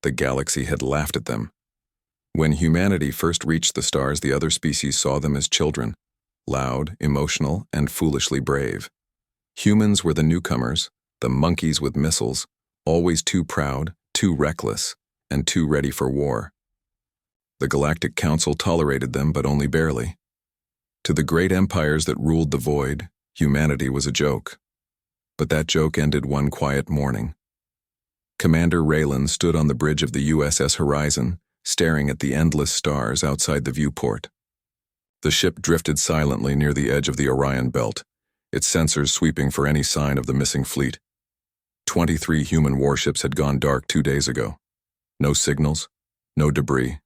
The galaxy had laughed at them. When humanity first reached the stars, the other species saw them as children, loud, emotional, and foolishly brave. Humans were the newcomers, the monkeys with missiles, always too proud, too reckless, and too ready for war. The Galactic Council tolerated them, but only barely. To the great empires that ruled the void, humanity was a joke. But that joke ended one quiet morning. Commander Raylan stood on the bridge of the USS Horizon, staring at the endless stars outside the viewport. The ship drifted silently near the edge of the Orion Belt, its sensors sweeping for any sign of the missing fleet. 23 human warships had gone dark 2 days ago. No signals, no debris,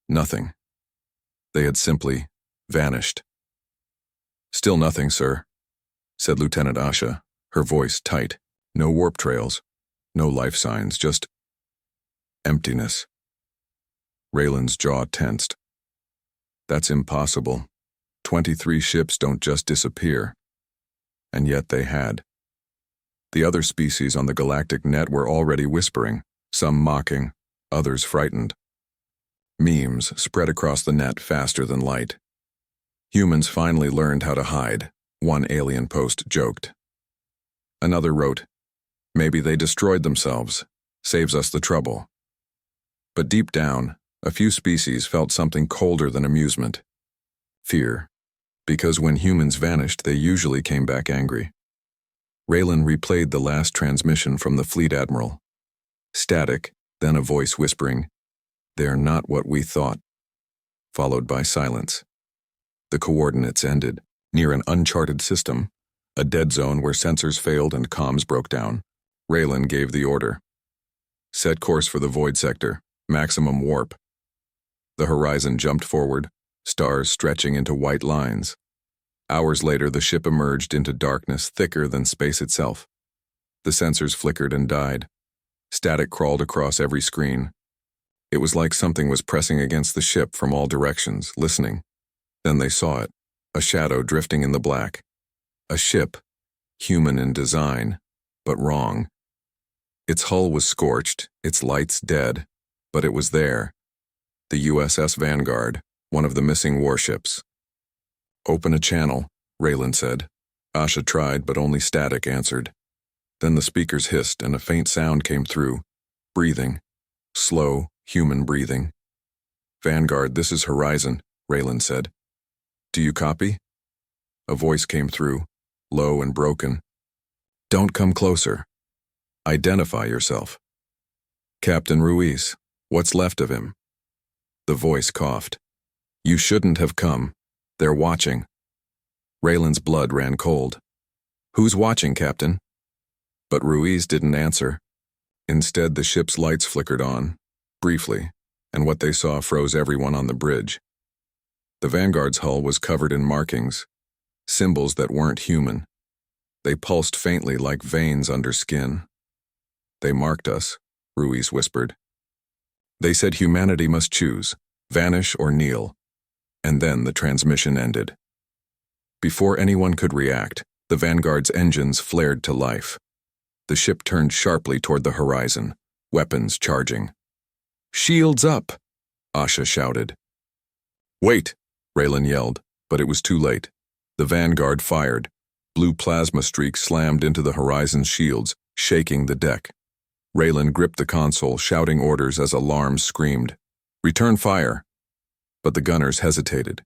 nothing. They had simply vanished. "Still nothing, sir," said Lieutenant Asha, her voice tight. "No warp trails, no life signs, just emptiness." Raylan's jaw tensed. "That's impossible. 23 ships don't just disappear." And yet they had. The other species on the galactic net were already whispering, some mocking, others frightened. Memes spread across the net faster than light. "Humans finally learned how to hide," one alien post joked. Another wrote, "Maybe they destroyed themselves. Saves us the trouble." But deep down, a few species felt something colder than amusement. Fear. Because when humans vanished, they usually came back angry. Raylan replayed the last transmission from the fleet admiral. Static, then a voice whispering, "They're not what we thought," followed by silence. The coordinates ended, near an uncharted system, a dead zone where sensors failed and comms broke down. Raylan gave the order. "Set course for the void sector, maximum warp." The horizon jumped forward, stars stretching into white lines. Hours later, the ship emerged into darkness thicker than space itself. The sensors flickered and died. Static crawled across every screen. It was like something was pressing against the ship from all directions, listening. Then they saw it, a shadow drifting in the black. A ship, human in design, but wrong. Its hull was scorched, its lights dead, but it was there. The USS Vanguard, one of the missing warships. "Open a channel," Raylan said. Asha tried, but only Static answered. Then the speakers hissed and a faint sound came through. Breathing. Slow, human breathing. "Vanguard, this is Horizon," Raylan said. "Do you copy?" A voice came through, low and broken. "Don't come closer. Identify yourself." "Captain Ruiz. What's left of him?" The voice coughed. "You shouldn't have come. They're watching." Raylan's blood ran cold. "Who's watching, Captain?" But Ruiz didn't answer. Instead, the ship's lights flickered on, briefly, and what they saw froze everyone on the bridge. The Vanguard's hull was covered in markings, symbols that weren't human. They pulsed faintly like veins under skin. "They marked us," Ruiz whispered. "They said humanity must choose, vanish or kneel." And then the transmission ended. Before anyone could react, the Vanguard's engines flared to life. The ship turned sharply toward the horizon, weapons charging. "Shields up!" Asha shouted. "Wait!" Raylan yelled, but it was too late. The Vanguard fired. Blue plasma streaks slammed into the horizon's shields, shaking the deck. Raylan gripped the console, shouting orders as alarms screamed. "Return fire!" But the gunners hesitated.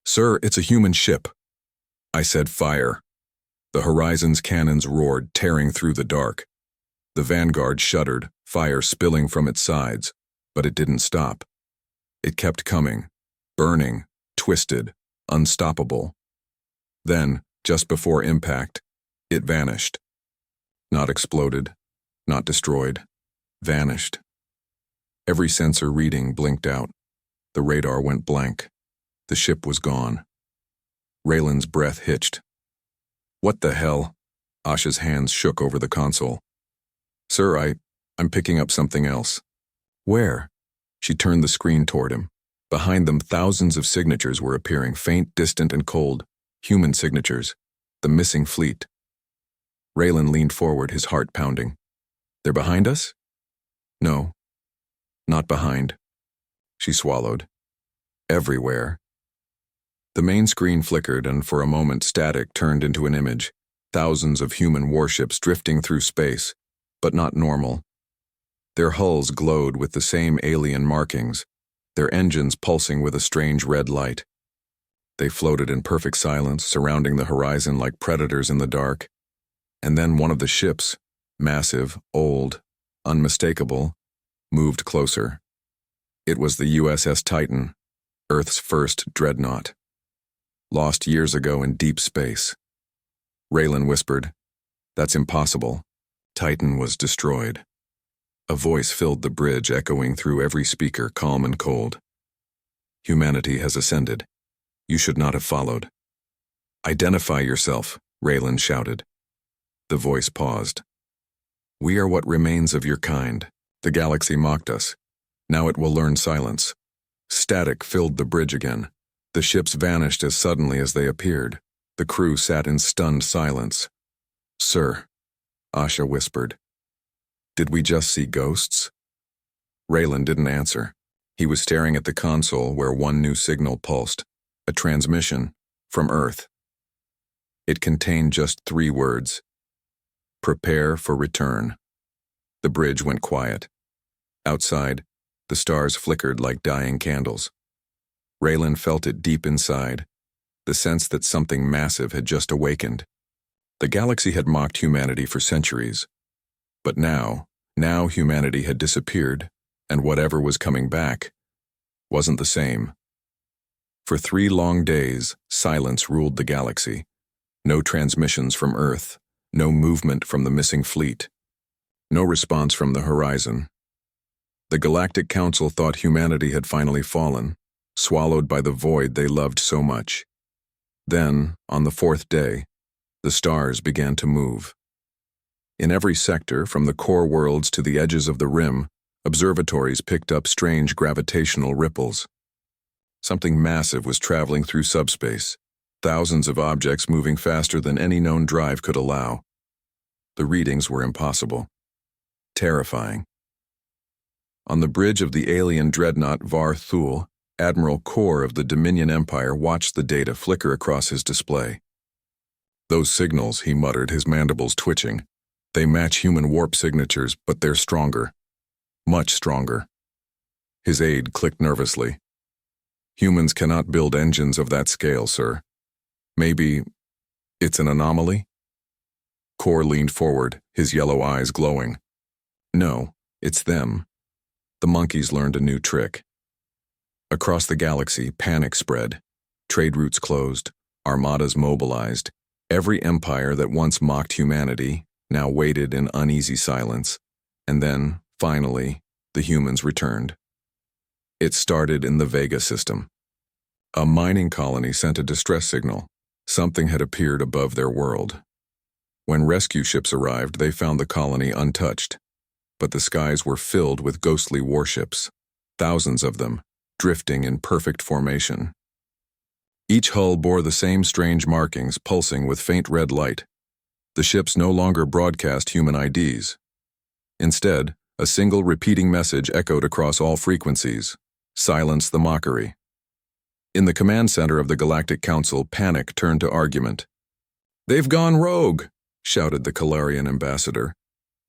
"Sir, it's a human ship." I said fire. The horizon's cannons roared, tearing through the dark. The Vanguard shuddered, fire spilling from its sides, but it didn't stop. It kept coming, burning, twisted, unstoppable. Then, just before impact, it vanished. Not exploded, not destroyed, vanished. Every sensor reading blinked out. The radar went blank. The ship was gone. Raylan's breath hitched. "What the hell?" Asha's hands shook over the console. "Sir, I'm picking up something else." "Where?" She turned the screen toward him. Behind them, thousands of signatures were appearing, faint, distant, and cold. Human signatures. The missing fleet. Raylan leaned forward, his heart pounding. "They're behind us?" "No. Not behind. She swallowed. Everywhere. The main screen flickered, and for a moment static turned into an image. Thousands of human warships drifting through space, but not normal. Their hulls glowed with the same alien markings, their engines pulsing with a strange red light. They floated in perfect silence, surrounding the horizon like predators in the dark. And then one of the ships, massive, old, unmistakable, moved closer. It was the USS Titan, Earth's first dreadnought. Lost years ago in deep space. Raylan whispered, "That's impossible. Titan was destroyed." A voice filled the bridge, echoing through every speaker, calm and cold. "Humanity has ascended. You should not have followed." "Identify yourself," Raylan shouted. The voice paused. "We are what remains of your kind. The galaxy mocked us. Now it will learn silence." Static filled the bridge again. The ships vanished as suddenly as they appeared. The crew sat in stunned silence. "Sir," Asha whispered. "Did we just see ghosts?" Raylan didn't answer. He was staring at the console where one new signal pulsed, a transmission from Earth. It contained just 3 words. "Prepare for return." The bridge went quiet. Outside, the stars flickered like dying candles. Raylan felt it deep inside, the sense that something massive had just awakened. The galaxy had mocked humanity for centuries. But now humanity had disappeared, and whatever was coming back wasn't the same. For 3 long days, silence ruled the galaxy. No transmissions from Earth, no movement from the missing fleet, no response from the horizon. The Galactic Council thought humanity had finally fallen, swallowed by the void they loved so much. Then, on the 4th day, the stars began to move. In every sector, from the core worlds to the edges of the rim, observatories picked up strange gravitational ripples. Something massive was traveling through subspace, thousands of objects moving faster than any known drive could allow. The readings were impossible. Terrifying. On the bridge of the alien dreadnought Var Thul, Admiral Kor of the Dominion Empire watched the data flicker across his display. "Those signals," he muttered, his mandibles twitching. "They match human warp signatures, but they're stronger. Much stronger." His aide clicked nervously. "Humans cannot build engines of that scale, sir. Maybe it's an anomaly?" Kor leaned forward, his yellow eyes glowing. "No, it's them. The monkeys learned a new trick." Across the galaxy, panic spread. Trade routes closed, armadas mobilized. Every empire that once mocked humanity now waited in uneasy silence. And then, finally, the humans returned. It started in the Vega system. A mining colony sent a distress signal. Something had appeared above their world. When rescue ships arrived, they found the colony untouched. But the skies were filled with ghostly warships, thousands of them, drifting in perfect formation. Each hull bore the same strange markings, pulsing with faint red light. The ships no longer broadcast human IDs. Instead, a single repeating message echoed across all frequencies: "Silence the mockery." In the command center of the Galactic Council, panic turned to argument. "They've gone rogue," shouted the Calarian ambassador.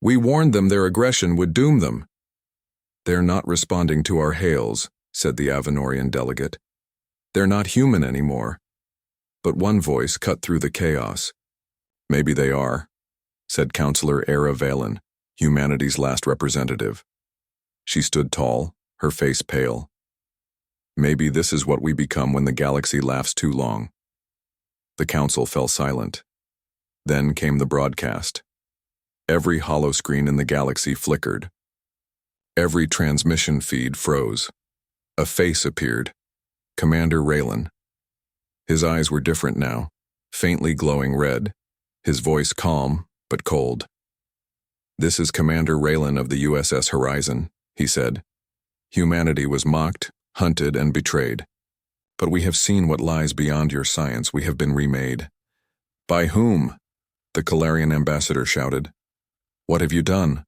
"We warned them their aggression would doom them." "They're not responding to our hails," said the Avenorian delegate. "They're not human anymore." But one voice cut through the chaos. "Maybe they are," said Counselor Era Valen, humanity's last representative. She stood tall, her face pale. "Maybe this is what we become when the galaxy laughs too long." The council fell silent. Then came the broadcast. Every holoscreen in the galaxy flickered. Every transmission feed froze. A face appeared. Commander Raylan. His eyes were different now, faintly glowing red, his voice calm but cold. "This is Commander Raylan of the USS Horizon," he said. "Humanity was mocked, hunted, and betrayed. But we have seen what lies beyond your science. We have been remade." "By whom?" the Calarian ambassador shouted. "What have you done?"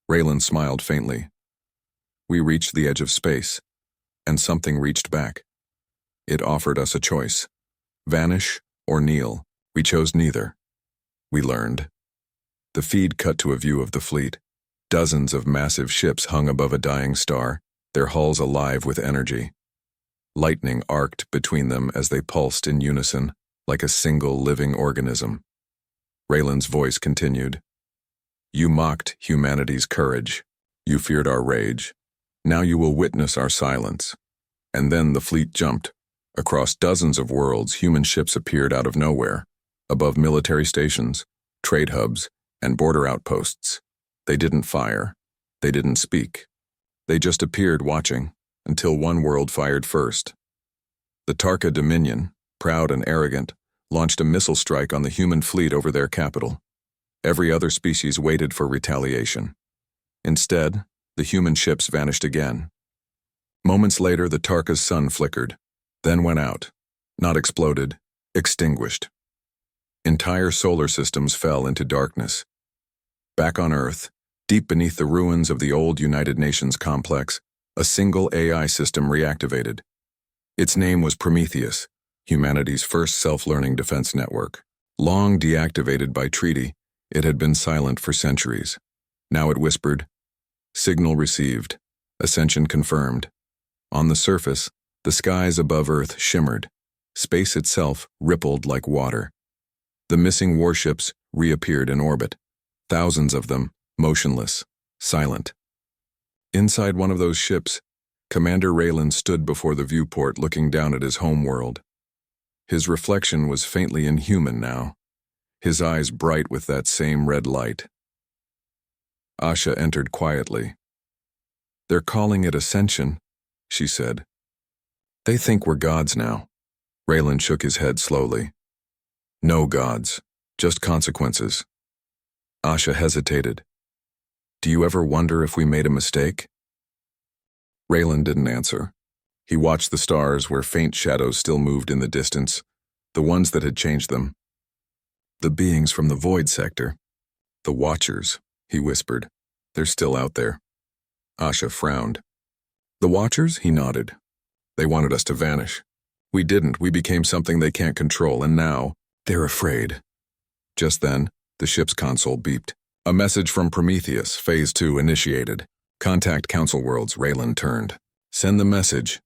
Raylan smiled faintly. We reached the edge of space, and something reached back. It offered us a choice. Vanish or kneel. We chose neither. We learned. The feed cut to a view of the fleet. Dozens of massive ships hung above a dying star, their hulls alive with energy. Lightning arced between them as they pulsed in unison, like a single living organism. Raylan's voice continued. You mocked humanity's courage. You feared our rage. Now you will witness our silence. And then the fleet jumped. Across dozens of worlds, human ships appeared out of nowhere, above military stations, trade hubs, and border outposts. They didn't fire. They didn't speak. They just appeared watching, until one world fired first. The Tarka Dominion, proud and arrogant, launched a missile strike on the human fleet over their capital. Every other species waited for retaliation. Instead, the human ships vanished again. Moments later, the Tarka's sun flickered, then went out. Not exploded, extinguished. Entire solar systems fell into darkness. Back on Earth, deep beneath the ruins of the old United Nations complex, a single AI system reactivated. Its name was Prometheus, humanity's first self-learning defense network. Long deactivated by treaty, it had been silent for centuries. Now it whispered, "Signal received. Ascension confirmed." On the surface, the skies above Earth shimmered. Space itself rippled like water. The missing warships reappeared in orbit. Thousands of them, motionless, silent. Inside one of those ships, Commander Raylan stood before the viewport looking down at his home world. His reflection was faintly inhuman now, his eyes bright with that same red light. Asha entered quietly. "They're calling it ascension," she said. "They think we're gods now." Raylan shook his head slowly. "No gods, just consequences." Asha hesitated. "Do you ever wonder if we made a mistake?" Raylan didn't answer. He watched the stars where faint shadows still moved in the distance, the ones that had changed them. "The beings from the void sector. The Watchers," he whispered. "They're still out there." Asha frowned. "The Watchers?" He nodded. "They wanted us to vanish. We didn't. We became something they can't control, and now they're afraid." Just then, the ship's console beeped. "A message from Prometheus, Phase 2 initiated. Contact Council Worlds." Raylan turned. "Send the message."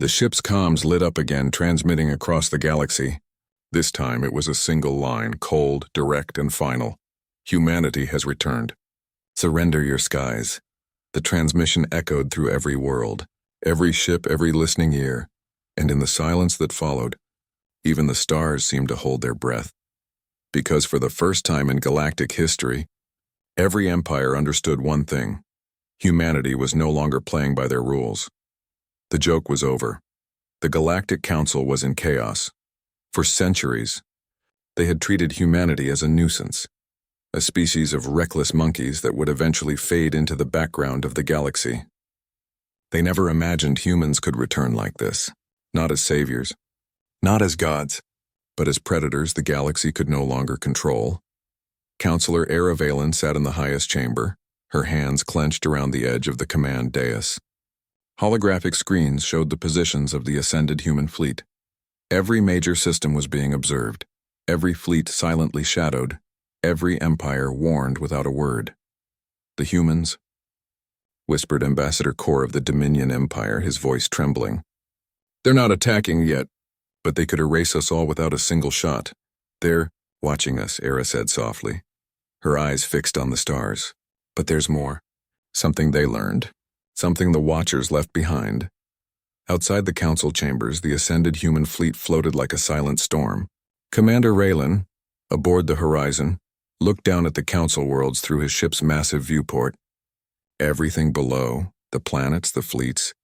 The ship's comms lit up again, transmitting across the galaxy. This time it was a single line, cold, direct, and final. "Humanity has returned. Surrender your skies." The transmission echoed through every world, every ship, every listening ear, and in the silence that followed, even the stars seemed to hold their breath. Because for the first time in galactic history, every empire understood one thing: humanity was no longer playing by their rules. The joke was over. The Galactic Council was in chaos. For centuries, they had treated humanity as a nuisance, a species of reckless monkeys that would eventually fade into the background of the galaxy. They never imagined humans could return like this, not as saviors, not as gods, but as predators the galaxy could no longer control. Counselor Era Valen sat in the highest chamber, her hands clenched around the edge of the command dais. Holographic screens showed the positions of the ascended human fleet. Every major system was being observed, every fleet silently shadowed, every empire warned without a word. "The humans?" whispered Ambassador Kor of the Dominion Empire, his voice trembling. "They're not attacking yet, but they could erase us all without a single shot. They're watching us," Era said softly, her eyes fixed on the stars. "But there's more. Something they learned. Something the Watchers left behind." Outside the council chambers, the ascended human fleet floated like a silent storm. Commander Raylan, aboard the Horizon, looked down at the council worlds through his ship's massive viewport. Everything below, the planets, the fleets,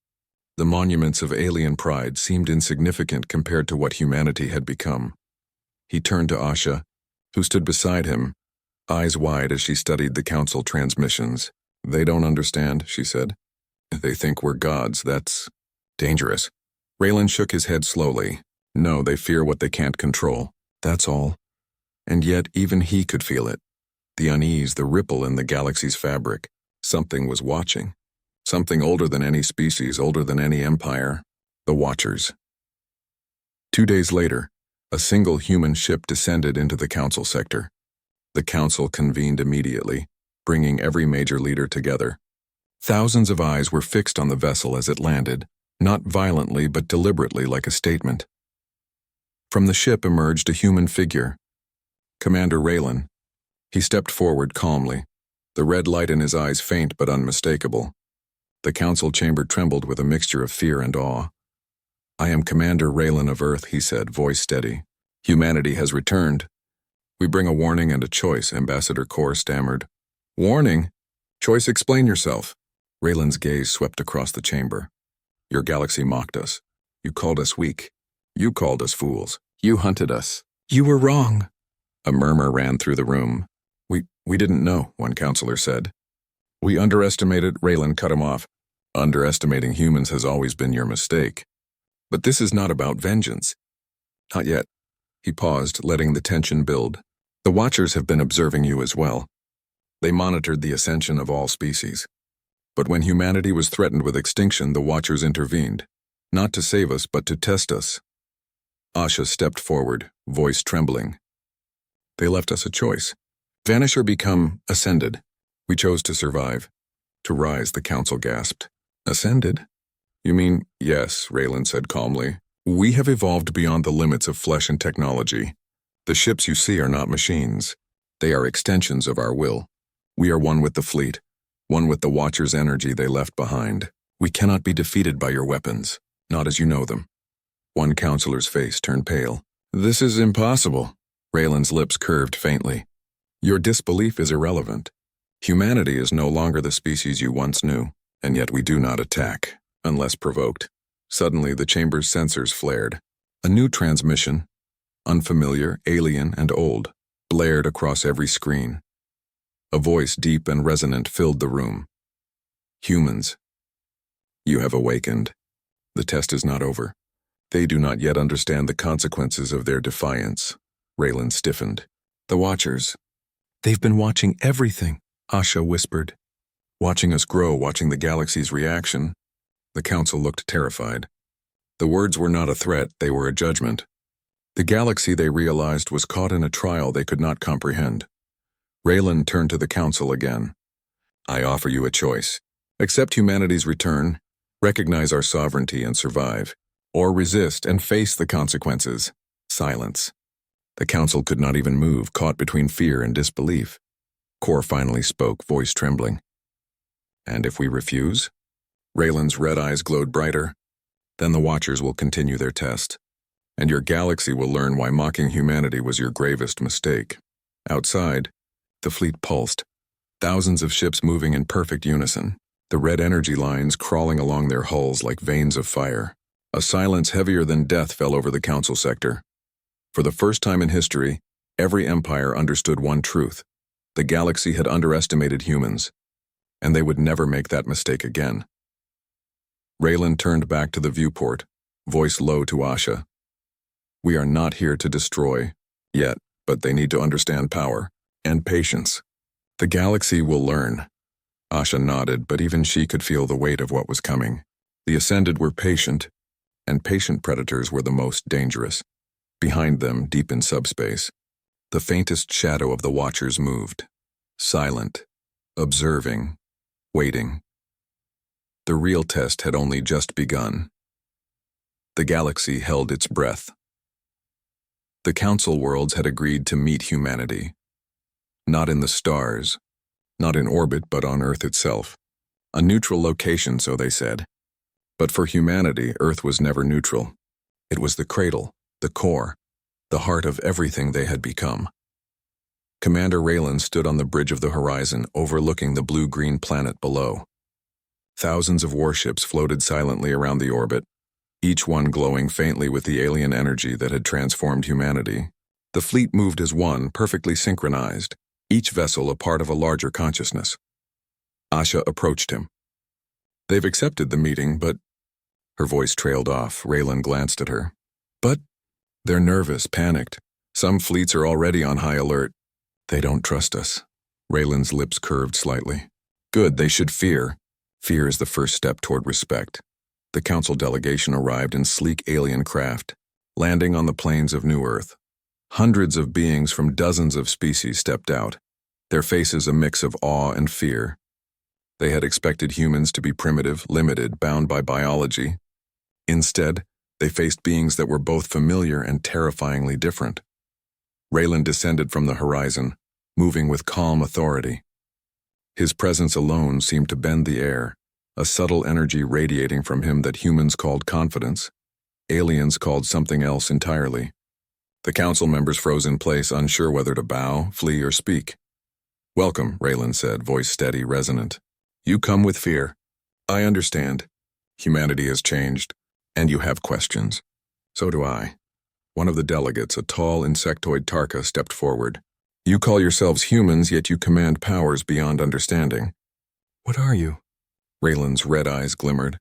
the monuments of alien pride seemed insignificant compared to what humanity had become. He turned to Asha, who stood beside him, eyes wide as she studied the council transmissions. "They don't understand," she said. "They think we're gods. That's dangerous." Raylan shook his head slowly. "No, they fear what they can't control. That's all." And yet even he could feel it. The unease, the ripple in the galaxy's fabric. Something was watching. Something older than any species, older than any empire. The Watchers. 2 days later, a single human ship descended into the council sector. The council convened immediately, bringing every major leader together. Thousands of eyes were fixed on the vessel as it landed, not violently but deliberately, like a statement. From the ship emerged a human figure. Commander Raylan. He stepped forward calmly, the red light in his eyes faint but unmistakable. The council chamber trembled with a mixture of fear and awe. "I am Commander Raylan of Earth," he said, voice steady. "Humanity has returned. We bring a warning and a choice," Ambassador Kor stammered. "Warning? Choice, explain yourself." Raylan's gaze swept across the chamber. "Your galaxy mocked us. You called us weak. You called us fools. You hunted us. You were wrong." A murmur ran through the room. We didn't know," one counselor said. "We underestimated," Raylan cut him off. "Underestimating humans has always been your mistake. But this is not about vengeance." "Not yet." He paused, letting the tension build. "The Watchers have been observing you as well. They monitored the ascension of all species. But when humanity was threatened with extinction, the Watchers intervened. Not to save us, but to test us." Asha stepped forward, voice trembling. "They left us a choice. Vanish or become ascended. We chose to survive. To rise," the council gasped. "Ascended? You mean?" "Yes," Raylan said calmly. "We have evolved beyond the limits of flesh and technology. The ships you see are not machines. They are extensions of our will. We are one with the fleet, one with the Watchers' energy they left behind. We cannot be defeated by your weapons, not as you know them." One counselor's face turned pale. "This is impossible." Raylan's lips curved faintly. "Your disbelief is irrelevant. Humanity is no longer the species you once knew, and yet we do not attack, unless provoked." Suddenly, the chamber's sensors flared. A new transmission, unfamiliar, alien, and old, blared across every screen. A voice deep and resonant filled the room. "Humans, you have awakened. The test is not over. They do not yet understand the consequences of their defiance." Raylan stiffened. "The Watchers. They've been watching everything," Asha whispered. "Watching us grow, watching the galaxy's reaction." The council looked terrified. The words were not a threat, they were a judgment. The galaxy, they realized, was caught in a trial they could not comprehend. Raylan turned to the council again. "I offer you a choice. Accept humanity's return, recognize our sovereignty and survive, or resist and face the consequences." Silence. The council could not even move, caught between fear and disbelief. Kor finally spoke, voice trembling. "And if we refuse?" Raylan's red eyes glowed brighter. "Then the Watchers will continue their test, and your galaxy will learn why mocking humanity was your gravest mistake." Outside, the fleet pulsed, thousands of ships moving in perfect unison, the red energy lines crawling along their hulls like veins of fire. A silence heavier than death fell over the council sector. For the first time in history, every empire understood one truth. The galaxy had underestimated humans, and they would never make that mistake again. Raylan turned back to the viewport, voice low to Asha. "We are not here to destroy, yet, but they need to understand power and patience. The galaxy will learn." Asha nodded, but even she could feel the weight of what was coming. The Ascended were patient, and patient predators were the most dangerous. Behind them, deep in subspace, the faintest shadow of the Watchers moved, silent, observing, waiting. The real test had only just begun. The galaxy held its breath. The Council worlds had agreed to meet humanity. Not in the stars, not in orbit, but on Earth itself. A neutral location, so they said. But for humanity, Earth was never neutral. It was the cradle, the core, the heart of everything they had become. Commander Raylan stood on the bridge of the horizon, overlooking the blue-green planet below. Thousands of warships floated silently around the orbit, each one glowing faintly with the alien energy that had transformed humanity. The fleet moved as one, perfectly synchronized, each vessel a part of a larger consciousness. Asha approached him. "They've accepted the meeting, but..." Her voice trailed off. Raylan glanced at her. "But..." "They're nervous, panicked. Some fleets are already on high alert. They don't trust us." Raylan's lips curved slightly. "Good, they should fear. Fear is the first step toward respect. The council delegation arrived in sleek alien craft, landing on the plains of New Earth. Hundreds of beings from dozens of species stepped out, their faces a mix of awe and fear. They had expected humans to be primitive, limited, bound by biology. Instead, they faced beings that were both familiar and terrifyingly different. Raylan descended from the horizon, moving with calm authority. His presence alone seemed to bend the air, a subtle energy radiating from him that humans called confidence. Aliens called something else entirely. The council members froze in place, unsure whether to bow, flee, or speak. "Welcome," Raylan said, voice steady, resonant. "You come with fear. I understand. Humanity has changed, and you have questions. So do I." One of the delegates, a tall insectoid Tarka, stepped forward. "You call yourselves humans, yet you command powers beyond understanding." "What are you?" Raylan's red eyes glimmered.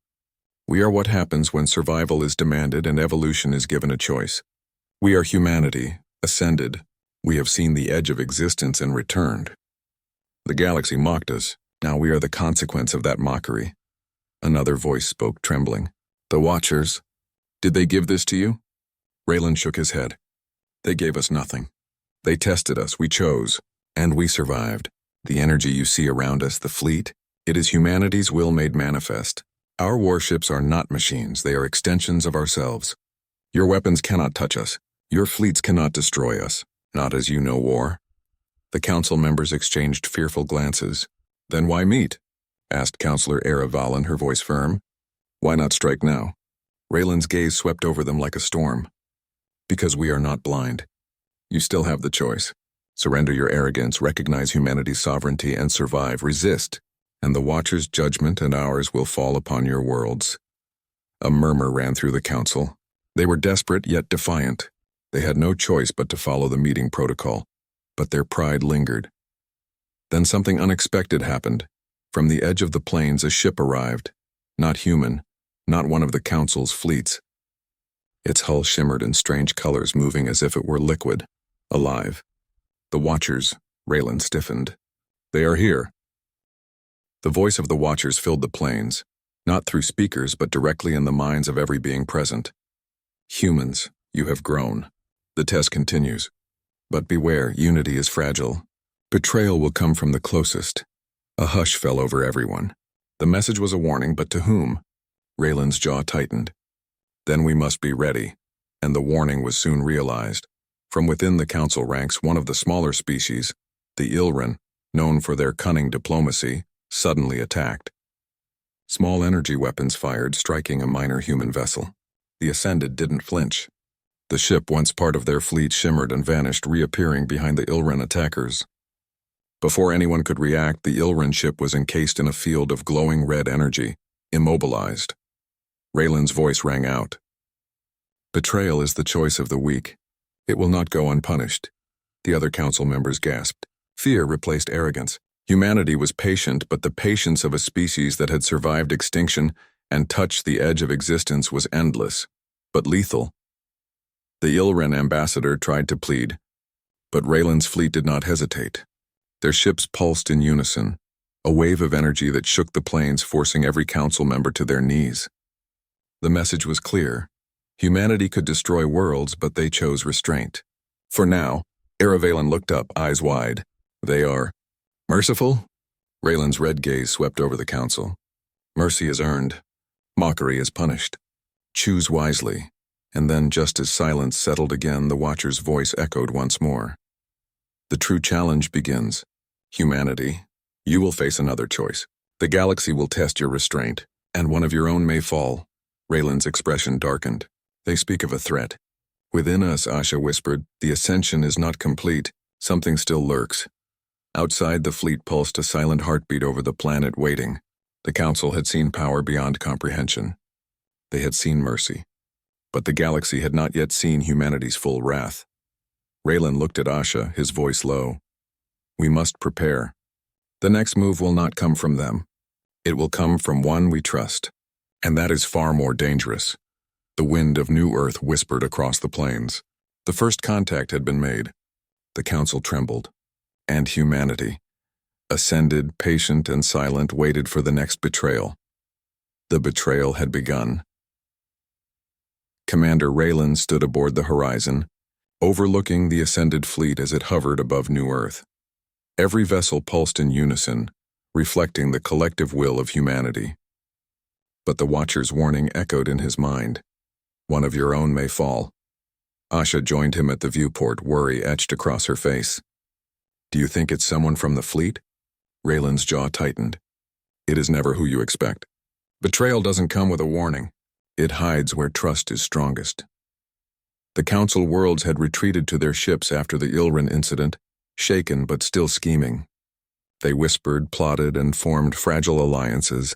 "We are what happens when survival is demanded and evolution is given a choice. We are humanity, ascended. We have seen the edge of existence and returned. The galaxy mocked us. Now we are the consequence of that mockery." Another voice spoke, trembling. "The Watchers. Did they give this to you?" Raylan shook his head. "They gave us nothing. They tested us, we chose, and we survived. The energy you see around us, the fleet, it is humanity's will made manifest. Our warships are not machines, they are extensions of ourselves. Your weapons cannot touch us. Your fleets cannot destroy us, not as you know war." The council members exchanged fearful glances. "Then why meet?" asked Councillor Era Valen, her voice firm. "Why not strike now?" Raylan's gaze swept over them like a storm. "Because we are not blind. You still have the choice. Surrender your arrogance, recognize humanity's sovereignty, and survive. Resist, and the Watcher's judgment and ours will fall upon your worlds." A murmur ran through the council. They were desperate yet defiant. They had no choice but to follow the meeting protocol, but their pride lingered. Then something unexpected happened. From the edge of the plains, a ship arrived. Not human, not one of the council's fleets. Its hull shimmered in strange colors, moving as if it were liquid, alive. "The Watchers," Raylan stiffened. "They are here." The voice of the Watchers filled the plains, not through speakers but directly in the minds of every being present. "Humans, you have grown. The test continues. But beware, unity is fragile. Betrayal will come from the closest." A hush fell over everyone. The message was a warning, but to whom? Raylan's jaw tightened. Then we must be ready, and the warning was soon realized. From within the council ranks, one of the smaller species, the Ilran, known for their cunning diplomacy, suddenly attacked. Small energy weapons fired, striking a minor human vessel. The Ascended didn't flinch. The ship, once part of their fleet, shimmered and vanished, reappearing behind the Ilran attackers. Before anyone could react, the Ilran ship was encased in a field of glowing red energy, immobilized. Raylan's voice rang out. "Betrayal is the choice of the weak. It will not go unpunished." The other council members gasped. Fear replaced arrogance. Humanity was patient, but the patience of a species that had survived extinction and touched the edge of existence was endless, but lethal. The Ilran ambassador tried to plead, but Raylan's fleet did not hesitate. Their ships pulsed in unison, a wave of energy that shook the plains, forcing every council member to their knees. The message was clear. Humanity could destroy worlds, but they chose restraint. For now, Aravalon looked up, eyes wide. "They are merciful?" Raylan's red gaze swept over the council. "Mercy is earned. Mockery is punished. Choose wisely." And then, just as silence settled again, the Watcher's voice echoed once more. "The true challenge begins. Humanity, you will face another choice. The galaxy will test your restraint, and one of your own may fall." Raylan's expression darkened. "They speak of a threat. Within us," Asha whispered, "the ascension is not complete. Something still lurks." Outside, the fleet pulsed a silent heartbeat over the planet, waiting. The council had seen power beyond comprehension. They had seen mercy. But the galaxy had not yet seen humanity's full wrath. Raylan looked at Asha, his voice low. "We must prepare. The next move will not come from them. It will come from one we trust. And that is far more dangerous." The wind of New Earth whispered across the plains. The first contact had been made. The council trembled. And humanity. Ascended, patient and silent, waited for the next betrayal. The betrayal had begun. Commander Raylan stood aboard the horizon, overlooking the Ascended fleet as it hovered above New Earth. Every vessel pulsed in unison, reflecting the collective will of humanity. But the Watcher's warning echoed in his mind. One of your own may fall. Asha joined him at the viewport, worry etched across her face. Do you think it's someone from the fleet? Raylan's jaw tightened. It is never who you expect. Betrayal doesn't come with a warning. It hides where trust is strongest. The Council worlds had retreated to their ships after the Ilran incident, shaken but still scheming. They whispered, plotted, and formed fragile alliances,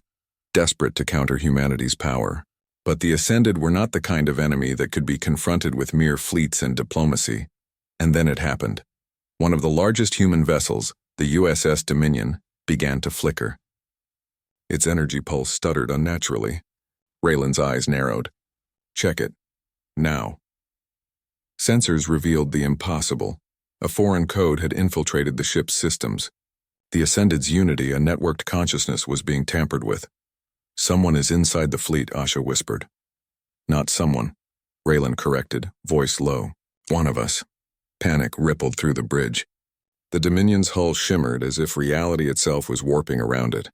desperate to counter humanity's power. But the Ascended were not the kind of enemy that could be confronted with mere fleets and diplomacy. And then it happened. One of the largest human vessels, the USS Dominion, began to flicker. Its energy pulse stuttered unnaturally. Raylan's eyes narrowed. Check it. Now. Sensors revealed the impossible. A foreign code had infiltrated the ship's systems. The Ascended's unity, a networked consciousness, was being tampered with. Someone is inside the fleet, Asha whispered. Not someone, Raylan corrected, voice low. One of us. Panic rippled through the bridge. The Dominion's hull shimmered as if reality itself was warping around it.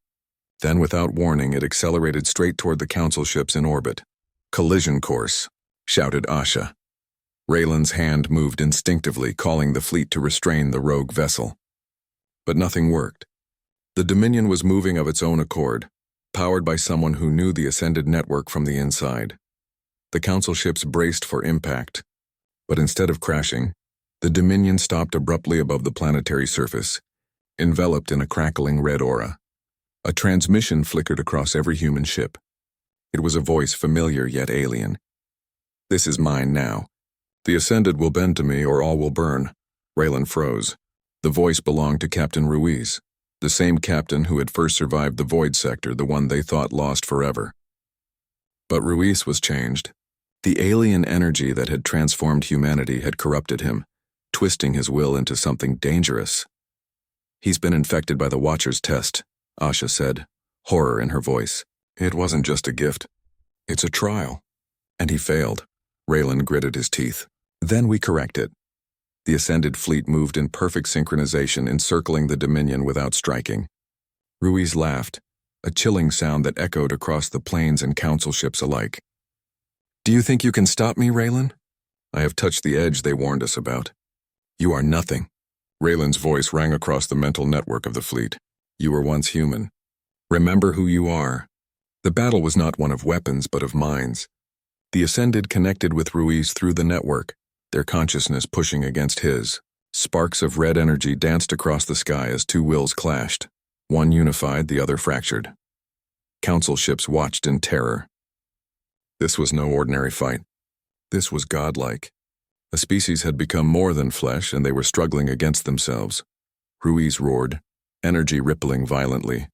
Then, without warning, it accelerated straight toward the Council ships in orbit. Collision course, shouted Asha. Raylan's hand moved instinctively, calling the fleet to restrain the rogue vessel. But nothing worked. The Dominion was moving of its own accord, powered by someone who knew the Ascended network from the inside. The Council ships braced for impact, but instead of crashing, the Dominion stopped abruptly above the planetary surface, enveloped in a crackling red aura. A transmission flickered across every human ship. It was a voice familiar yet alien. This is mine now. The Ascended will bend to me or all will burn. Raylan froze. The voice belonged to Captain Ruiz, the same captain who had first survived the Void Sector, the one they thought lost forever. But Ruiz was changed. The alien energy that had transformed humanity had corrupted him, twisting his will into something dangerous. He's been infected by the Watcher's test, Asha said, horror in her voice. It wasn't just a gift. It's a trial. And he failed. Raylan gritted his teeth. Then we correct it. The Ascended fleet moved in perfect synchronization, encircling the Dominion without striking. Ruiz laughed, a chilling sound that echoed across the planes and Council ships alike. Do you think you can stop me, Raylan? I have touched the edge they warned us about. You are nothing. Raylan's voice rang across the mental network of the fleet. You were once human. Remember who you are. The battle was not one of weapons, but of minds. The Ascended connected with Ruiz through the network, their consciousness pushing against his. Sparks of red energy danced across the sky as two wills clashed. One unified, the other fractured. Council ships watched in terror. This was no ordinary fight. This was godlike. A species had become more than flesh, and they were struggling against themselves. Ruiz roared, energy rippling violently.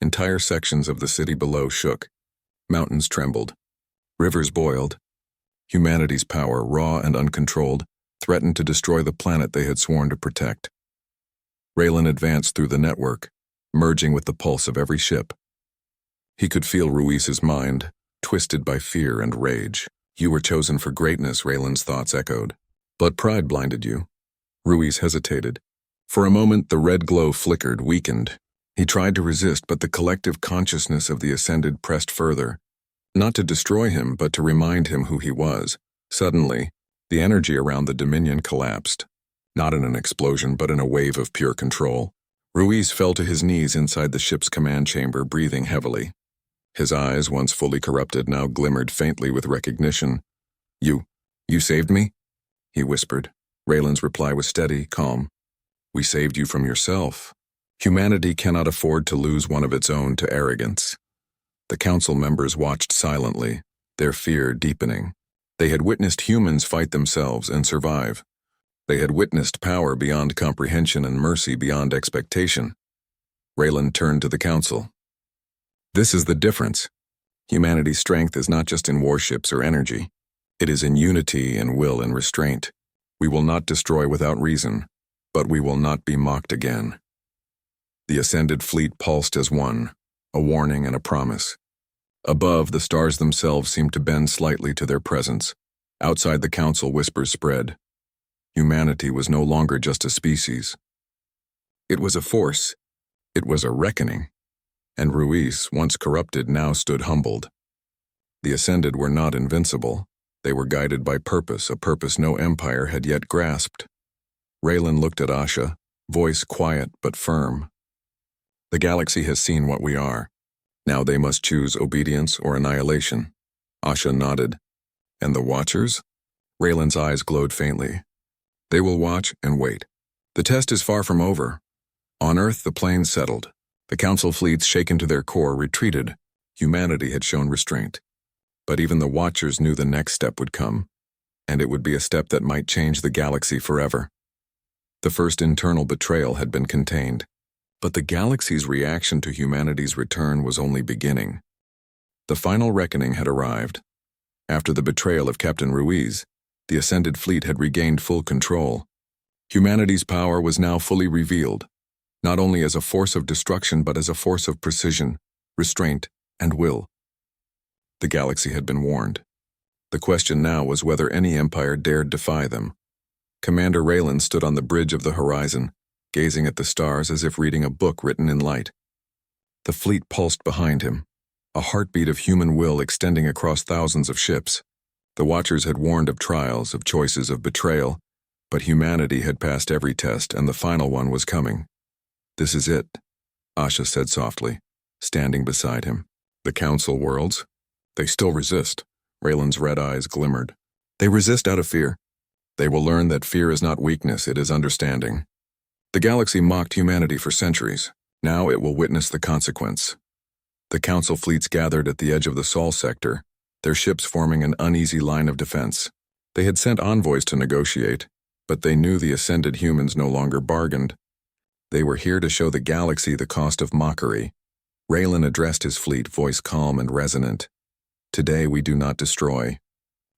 Entire sections of the city below shook. Mountains trembled. Rivers boiled. Humanity's power, raw and uncontrolled, threatened to destroy the planet they had sworn to protect. Raylan advanced through the network, merging with the pulse of every ship. He could feel Ruiz's mind, twisted by fear and rage. You were chosen for greatness, Raylan's thoughts echoed. But pride blinded you. Ruiz hesitated. For a moment, the red glow flickered, weakened. He tried to resist, but the collective consciousness of the Ascended pressed further. Not to destroy him, but to remind him who he was. Suddenly, the energy around the Dominion collapsed. Not in an explosion, but in a wave of pure control. Ruiz fell to his knees inside the ship's command chamber, breathing heavily. His eyes, once fully corrupted, now glimmered faintly with recognition. You saved me? He whispered. Raylan's reply was steady, calm. We saved you from yourself. Humanity cannot afford to lose one of its own to arrogance. The Council members watched silently, their fear deepening. They had witnessed humans fight themselves and survive. They had witnessed power beyond comprehension and mercy beyond expectation. Raylan turned to the Council. This is the difference. Humanity's strength is not just in warships or energy. It is in unity and will and restraint. We will not destroy without reason, but we will not be mocked again. The ascended fleet pulsed as one, a warning and a promise. Above, the stars themselves seemed to bend slightly to their presence. Outside the council, whispers spread. Humanity was no longer just a species. It was a force. It was a reckoning. And Ruiz, once corrupted, now stood humbled. The ascended were not invincible. They were guided by purpose, a purpose no empire had yet grasped. Raylan looked at Asha, voice quiet but firm. The galaxy has seen what we are. Now they must choose obedience or annihilation. Asha nodded. And the Watchers? Raylan's eyes glowed faintly. They will watch and wait. The test is far from over. On Earth, the planes settled. The Council fleets, shaken to their core, retreated. Humanity had shown restraint. But even the Watchers knew the next step would come, and it would be a step that might change the galaxy forever. The first internal betrayal had been contained, but the galaxy's reaction to humanity's return was only beginning. The final reckoning had arrived. After the betrayal of Captain Ruiz, the Ascended Fleet had regained full control. Humanity's power was now fully revealed, not only as a force of destruction but as a force of precision, restraint, and will. The galaxy had been warned. The question now was whether any empire dared defy them. Commander Raylan stood on the bridge of the horizon, gazing at the stars as if reading a book written in light. The fleet pulsed behind him, a heartbeat of human will extending across thousands of ships. The Watchers had warned of trials, of choices, of betrayal, but humanity had passed every test, and the final one was coming. "This is it," Asha said softly, standing beside him. "The Council worlds? They still resist." Raylan's red eyes glimmered. "They resist out of fear. They will learn that fear is not weakness, it is understanding. The galaxy mocked humanity for centuries. Now it will witness the consequence." The Council fleets gathered at the edge of the Sol sector, their ships forming an uneasy line of defense. They had sent envoys to negotiate, but they knew the ascended humans no longer bargained. They were here to show the galaxy the cost of mockery. Raylan addressed his fleet, voice calm and resonant. "Today we do not destroy.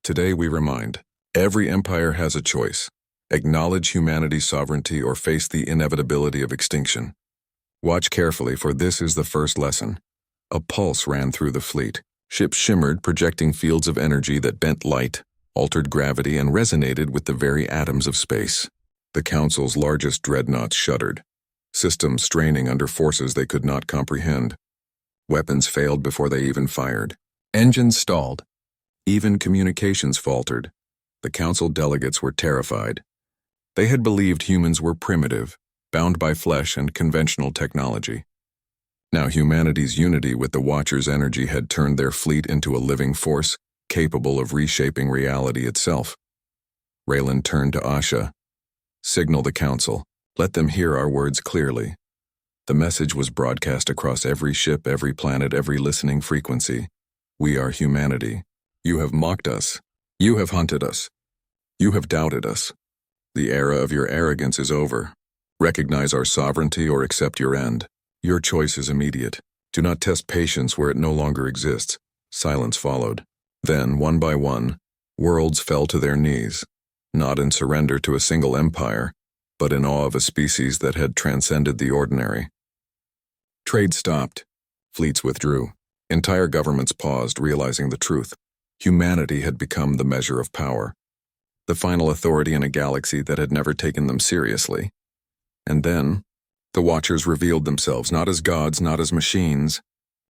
Today we remind. Every empire has a choice. Acknowledge humanity's sovereignty or face the inevitability of extinction. Watch carefully, for this is the first lesson." A pulse ran through the fleet. Ships shimmered, projecting fields of energy that bent light, altered gravity, and resonated with the very atoms of space. The Council's largest dreadnoughts shuddered, systems straining under forces they could not comprehend. Weapons failed before they even fired. Engines stalled. Even communications faltered. The Council delegates were terrified. They had believed humans were primitive, bound by flesh and conventional technology. Now humanity's unity with the Watchers' energy had turned their fleet into a living force, capable of reshaping reality itself. Raylan turned to Asha. "Signal the Council. Let them hear our words clearly." The message was broadcast across every ship, every planet, every listening frequency. "We are humanity. You have mocked us. You have hunted us. You have doubted us. The era of your arrogance is over. Recognize our sovereignty or accept your end. Your choice is immediate. Do not test patience where it no longer exists." Silence followed. Then, one by one, worlds fell to their knees, not in surrender to a single empire, but in awe of a species that had transcended the ordinary. Trade stopped. Fleets withdrew. Entire governments paused, realizing the truth. Humanity had become the measure of power, the final authority in a galaxy that had never taken them seriously. And then, the Watchers revealed themselves not as gods, not as machines,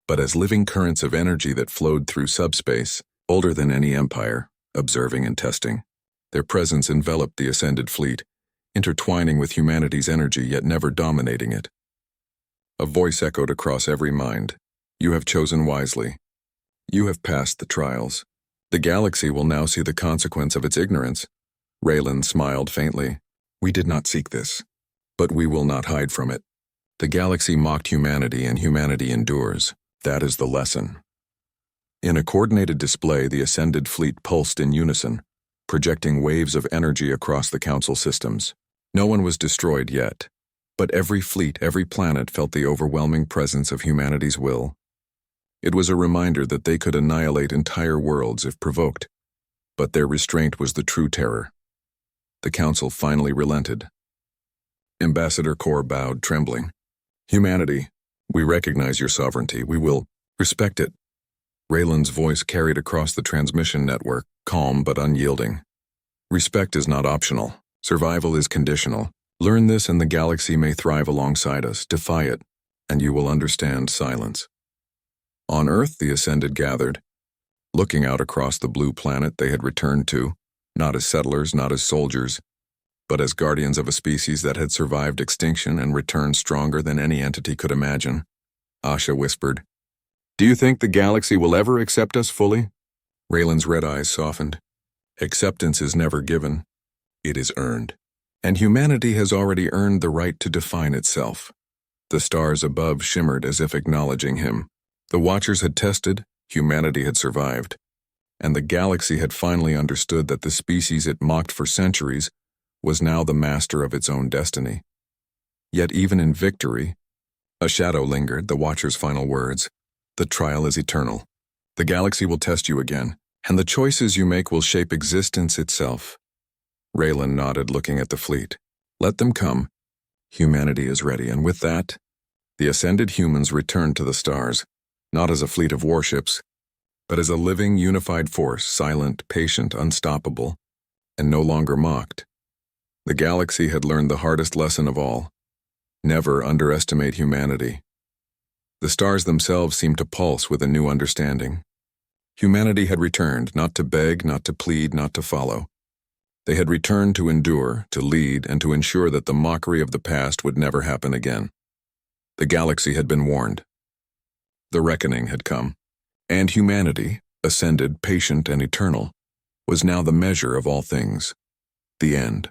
but as living currents of energy that flowed through subspace, older than any empire, observing and testing. Their presence enveloped the Ascended Fleet, intertwining with humanity's energy yet never dominating it. A voice echoed across every mind. "You have chosen wisely. You have passed the trials. The galaxy will now see the consequence of its ignorance." Raylan smiled faintly. "We did not seek this, but we will not hide from it. The galaxy mocked humanity, and humanity endures. That is the lesson." In a coordinated display, the Ascended Fleet pulsed in unison, projecting waves of energy across the Council systems. No one was destroyed yet, but every fleet, every planet felt the overwhelming presence of humanity's will. It was a reminder that they could annihilate entire worlds if provoked, but their restraint was the true terror. The Council finally relented. Ambassador Kor bowed, trembling. Humanity, we recognize your sovereignty. We will respect it. Raylan's voice carried across the transmission network, calm but unyielding. Respect is not optional. Survival is conditional. Learn this and the galaxy may thrive alongside us. Defy it, and you will understand silence. On Earth, the Ascended gathered, looking out across the blue planet they had returned to, not as settlers, not as soldiers, but as guardians of a species that had survived extinction and returned stronger than any entity could imagine. Asha whispered, "Do you think the galaxy will ever accept us fully?" Raylan's red eyes softened. Acceptance is never given. It is earned. And humanity has already earned the right to define itself. The stars above shimmered as if acknowledging him. The Watchers had tested, humanity had survived, and the galaxy had finally understood that the species it mocked for centuries was now the master of its own destiny. Yet even in victory, a shadow lingered, the Watcher's final words. The trial is eternal. The galaxy will test you again, and the choices you make will shape existence itself. Raylan nodded, looking at the fleet. Let them come. Humanity is ready, and with that, the ascended humans returned to the stars, not as a fleet of warships, but as a living, unified force, silent, patient, unstoppable, and no longer mocked. The galaxy had learned the hardest lesson of all. Never underestimate humanity. The stars themselves seemed to pulse with a new understanding. Humanity had returned, not to beg, not to plead, not to follow. They had returned to endure, to lead, and to ensure that the mockery of the past would never happen again. The galaxy had been warned. The reckoning had come, and humanity, ascended, patient, and eternal, was now the measure of all things. The end.